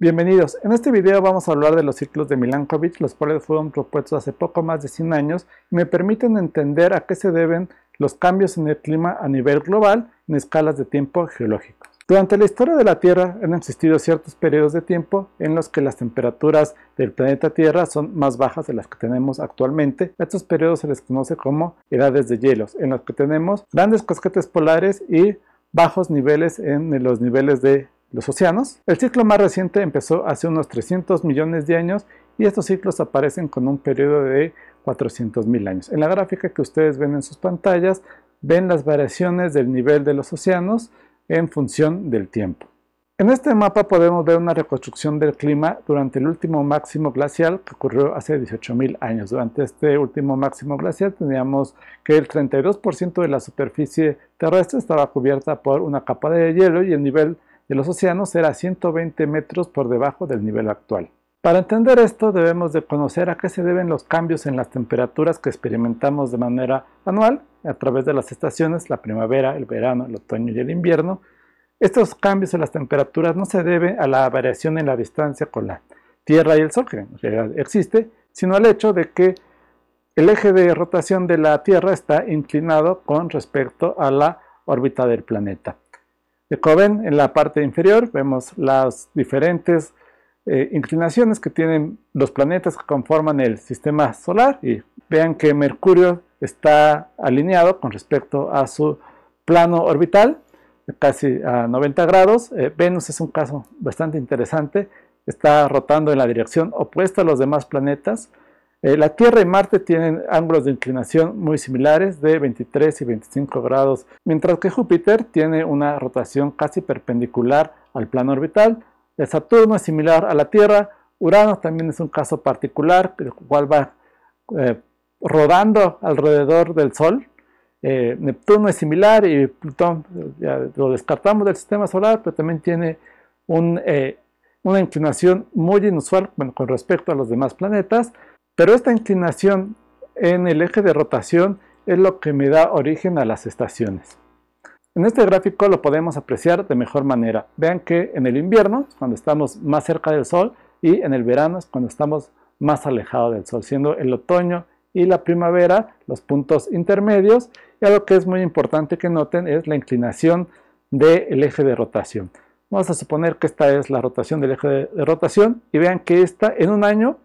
Bienvenidos. En este video vamos a hablar de los ciclos de Milankovitch, los cuales fueron propuestos hace poco más de 100 años y me permiten entender a qué se deben los cambios en el clima a nivel global en escalas de tiempo geológicos. Durante la historia de la Tierra han existido ciertos periodos de tiempo en los que las temperaturas del planeta Tierra son más bajas de las que tenemos actualmente. Estos periodos se les conoce como edades de hielos, en los que tenemos grandes casquetes polares y bajos niveles en los niveles de los océanos. El ciclo más reciente empezó hace unos 300 millones de años y estos ciclos aparecen con un periodo de 400.000 años. En la gráfica que ustedes ven en sus pantallas, ven las variaciones del nivel de los océanos en función del tiempo. En este mapa podemos ver una reconstrucción del clima durante el último máximo glacial que ocurrió hace 18.000 años. Durante este último máximo glacial teníamos que el 32% de la superficie terrestre estaba cubierta por una capa de hielo y el nivel de los océanos era 120 metros por debajo del nivel actual. Para entender esto debemos de conocer a qué se deben los cambios en las temperaturas que experimentamos de manera anual a través de las estaciones, la primavera, el verano, el otoño y el invierno. Estos cambios en las temperaturas no se deben a la variación en la distancia con la Tierra y el Sol, que en realidad existe, sino al hecho de que el eje de rotación de la Tierra está inclinado con respecto a la órbita del planeta. Como ven, en la parte inferior vemos las diferentes inclinaciones que tienen los planetas que conforman el sistema solar y vean que Mercurio está alineado con respecto a su plano orbital, casi a 90 grados. Venus es un caso bastante interesante, está rotando en la dirección opuesta a los demás planetas. La Tierra y Marte tienen ángulos de inclinación muy similares de 23 y 25 grados, mientras que Júpiter tiene una rotación casi perpendicular al plano orbital. Saturno es similar a la Tierra, Urano también es un caso particular, el cual va rodando alrededor del Sol. Neptuno es similar y Plutón ya lo descartamos del sistema solar, pero también tiene una inclinación muy inusual con respecto a los demás planetas. Pero esta inclinación en el eje de rotación es lo que me da origen a las estaciones. En este gráfico lo podemos apreciar de mejor manera. Vean que en el invierno es cuando estamos más cerca del Sol y en el verano es cuando estamos más alejados del Sol, siendo el otoño y la primavera los puntos intermedios. Y algo que es muy importante que noten es la inclinación del eje de rotación. Vamos a suponer que esta es la rotación del eje de rotación y vean que esta en un año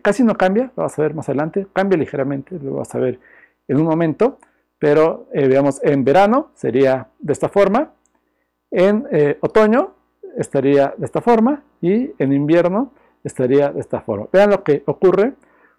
casi no cambia, lo vamos a ver más adelante, cambia ligeramente, lo vamos a ver en un momento, pero veamos, en verano sería de esta forma, en otoño estaría de esta forma y en invierno estaría de esta forma. Vean lo que ocurre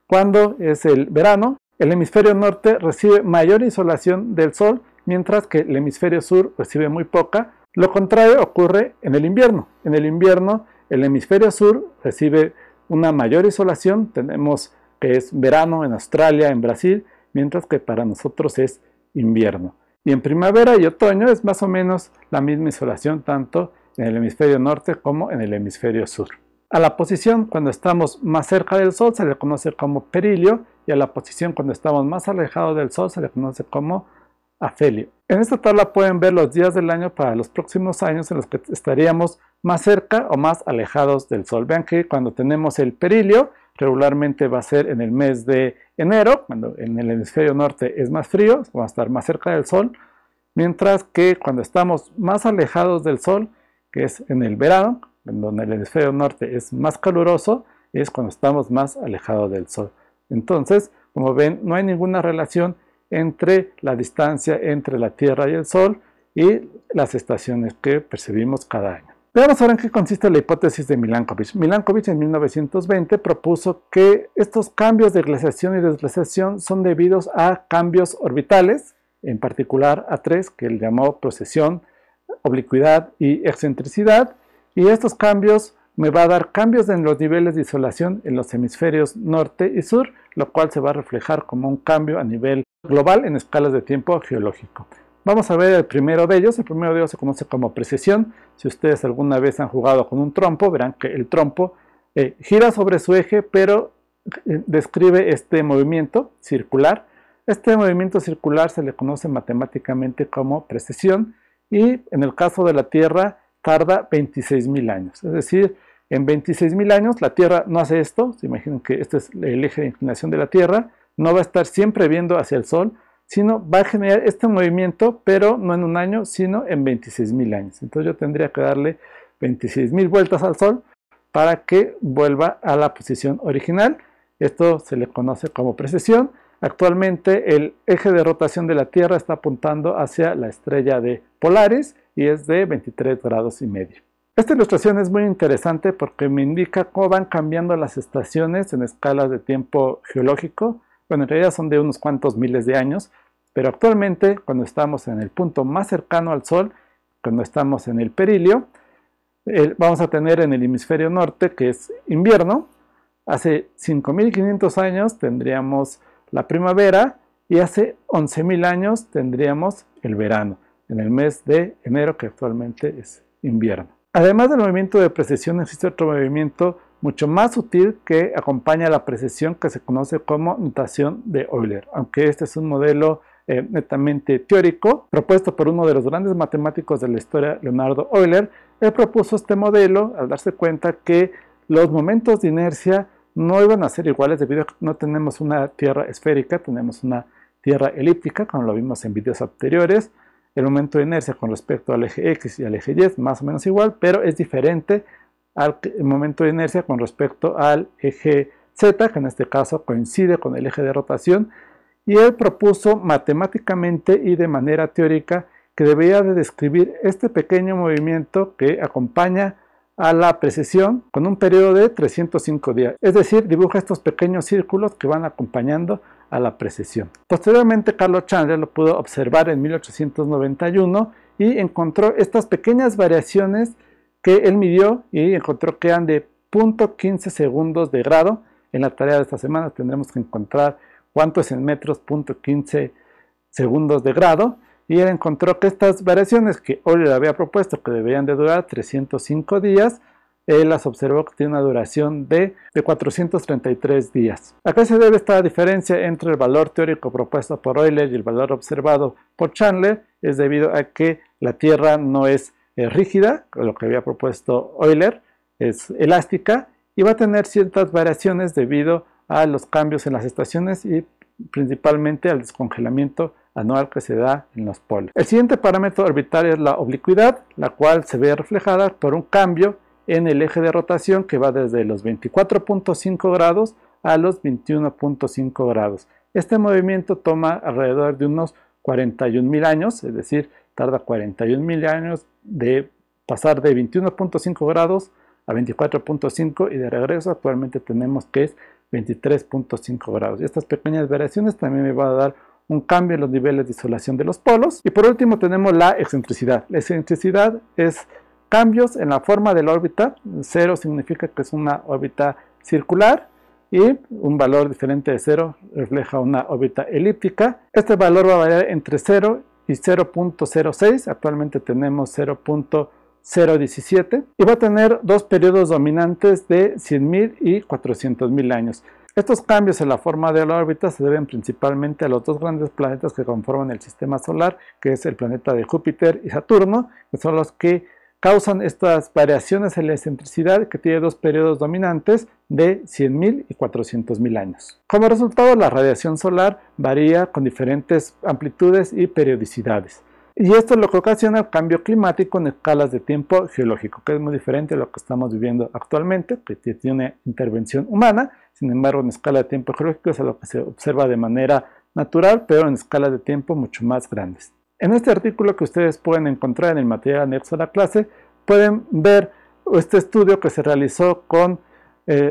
cuando es el verano. El hemisferio norte recibe mayor insolación del Sol, mientras que el hemisferio sur recibe muy poca. Lo contrario ocurre en el invierno. En el invierno el hemisferio sur recibe una mayor insolación, tenemos que es verano en Australia, en Brasil, mientras que para nosotros es invierno. Y en primavera y otoño es más o menos la misma insolación tanto en el hemisferio norte como en el hemisferio sur. A la posición cuando estamos más cerca del Sol se le conoce como perilio y a la posición cuando estamos más alejados del Sol se le conoce como afelio. En esta tabla pueden ver los días del año para los próximos años en los que estaríamos más cerca o más alejados del Sol. Vean que cuando tenemos el perilio, regularmente va a ser en el mes de enero, cuando en el hemisferio norte es más frío, vamos a estar más cerca del Sol, mientras que cuando estamos más alejados del Sol, que es en el verano, en donde el hemisferio norte es más caluroso, es cuando estamos más alejados del Sol. Entonces, como ven, no hay ninguna relación entre la distancia entre la Tierra y el Sol y las estaciones que percibimos cada año. Veamos ahora en qué consiste la hipótesis de Milankovitch. Milankovitch en 1920 propuso que estos cambios de glaciación y desglaciación son debidos a cambios orbitales, en particular a tres, que él llamó precesión, oblicuidad y excentricidad, y estos cambios me va a dar cambios en los niveles de insolación en los hemisferios norte y sur, lo cual se va a reflejar como un cambio a nivel global en escalas de tiempo geológico. Vamos a ver el primero de ellos. El primero de ellos se conoce como precesión. Si ustedes alguna vez han jugado con un trompo, verán que el trompo gira sobre su eje, pero describe este movimiento circular. Este movimiento circular se le conoce matemáticamente como precesión y en el caso de la Tierra tarda 26.000 años. Es decir, En 26.000 años la Tierra no hace esto. Se imaginen que este es el eje de inclinación de la Tierra. No va a estar siempre viendo hacia el Sol, sino va a generar este movimiento, pero no en un año, sino en 26.000 años. Entonces yo tendría que darle 26.000 vueltas al Sol para que vuelva a la posición original. Esto se le conoce como precesión. Actualmente el eje de rotación de la Tierra está apuntando hacia la estrella de Polaris y es de 23 grados y medio. Esta ilustración es muy interesante porque me indica cómo van cambiando las estaciones en escalas de tiempo geológico. Bueno, en realidad son de unos cuantos miles de años, pero actualmente cuando estamos en el punto más cercano al Sol, cuando estamos en el perilio, vamos a tener en el hemisferio norte, que es invierno. Hace 5.500 años tendríamos la primavera y hace 11.000 años tendríamos el verano, en el mes de enero, que actualmente es invierno. Además del movimiento de precesión, existe otro movimiento mucho más sutil que acompaña a la precesión, que se conoce como nutación de Euler. Aunque este es un modelo netamente teórico, propuesto por uno de los grandes matemáticos de la historia, Leonardo Euler. Él propuso este modelo al darse cuenta que los momentos de inercia no iban a ser iguales debido a que no tenemos una Tierra esférica, tenemos una Tierra elíptica, como lo vimos en videos anteriores. El momento de inercia con respecto al eje X y al eje Y es más o menos igual, pero es diferente al momento de inercia con respecto al eje Z, que en este caso coincide con el eje de rotación, y él propuso matemáticamente y de manera teórica que debía de describir este pequeño movimiento que acompaña a la precesión con un periodo de 305 días, es decir, dibuja estos pequeños círculos que van acompañando a la precesión. Posteriormente, Carlo Chandler lo pudo observar en 1891 y encontró estas pequeñas variaciones que él midió y encontró que eran de 0.15 segundos de grado. En la tarea de esta semana tendremos que encontrar cuánto es en metros 0.15 segundos de grado, y él encontró que estas variaciones que Euler había propuesto que deberían de durar 305 días, él las observó que tiene una duración de 433 días. ¿A qué se debe esta diferencia entre el valor teórico propuesto por Euler y el valor observado por Chandler? Es debido a que la Tierra no es rígida, lo que había propuesto Euler, es elástica y va a tener ciertas variaciones debido a los cambios en las estaciones y principalmente al descongelamiento anual que se da en los polos. El siguiente parámetro orbital es la oblicuidad, la cual se ve reflejada por un cambio en el eje de rotación que va desde los 24.5 grados a los 21.5 grados. Este movimiento toma alrededor de unos 41.000 años, es decir, tarda 41.000 años de pasar de 21.5 grados a 24.5 y de regreso actualmente tenemos que es 23.5 grados. Y estas pequeñas variaciones también me van a dar un cambio en los niveles de insolación de los polos. Y por último tenemos la excentricidad. La excentricidad es cambios en la forma de la órbita. 0 significa que es una órbita circular y un valor diferente de 0 refleja una órbita elíptica. Este valor va a variar entre 0 y 0.06. Actualmente tenemos 0.017 y va a tener dos periodos dominantes de 100.000 y 400.000 años. Estos cambios en la forma de la órbita se deben principalmente a los dos grandes planetas que conforman el sistema solar, que es el planeta de Júpiter y Saturno, que son los que causan estas variaciones en la excentricidad, que tiene dos periodos dominantes de 100.000 y 400.000 años. Como resultado, la radiación solar varía con diferentes amplitudes y periodicidades. Y esto es lo que ocasiona el cambio climático en escalas de tiempo geológico, que es muy diferente a lo que estamos viviendo actualmente, que tiene intervención humana. Sin embargo, en escala de tiempo geológico es algo que se observa de manera natural, pero en escalas de tiempo mucho más grandes. En este artículo que ustedes pueden encontrar en el material anexo a la clase, pueden ver este estudio que se realizó con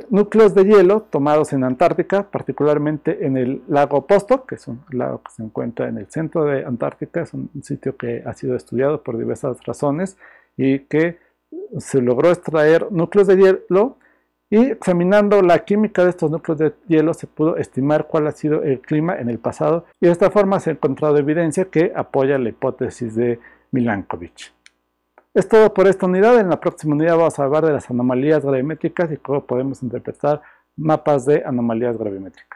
núcleos de hielo tomados en Antártica, particularmente en el lago Vostok, que es un lago que se encuentra en el centro de Antártica. Es un sitio que ha sido estudiado por diversas razones y que se logró extraer núcleos de hielo, y examinando la química de estos núcleos de hielo se pudo estimar cuál ha sido el clima en el pasado, y de esta forma se ha encontrado evidencia que apoya la hipótesis de Milankovitch. Es todo por esta unidad. En la próxima unidad vamos a hablar de las anomalías gravimétricas y cómo podemos interpretar mapas de anomalías gravimétricas.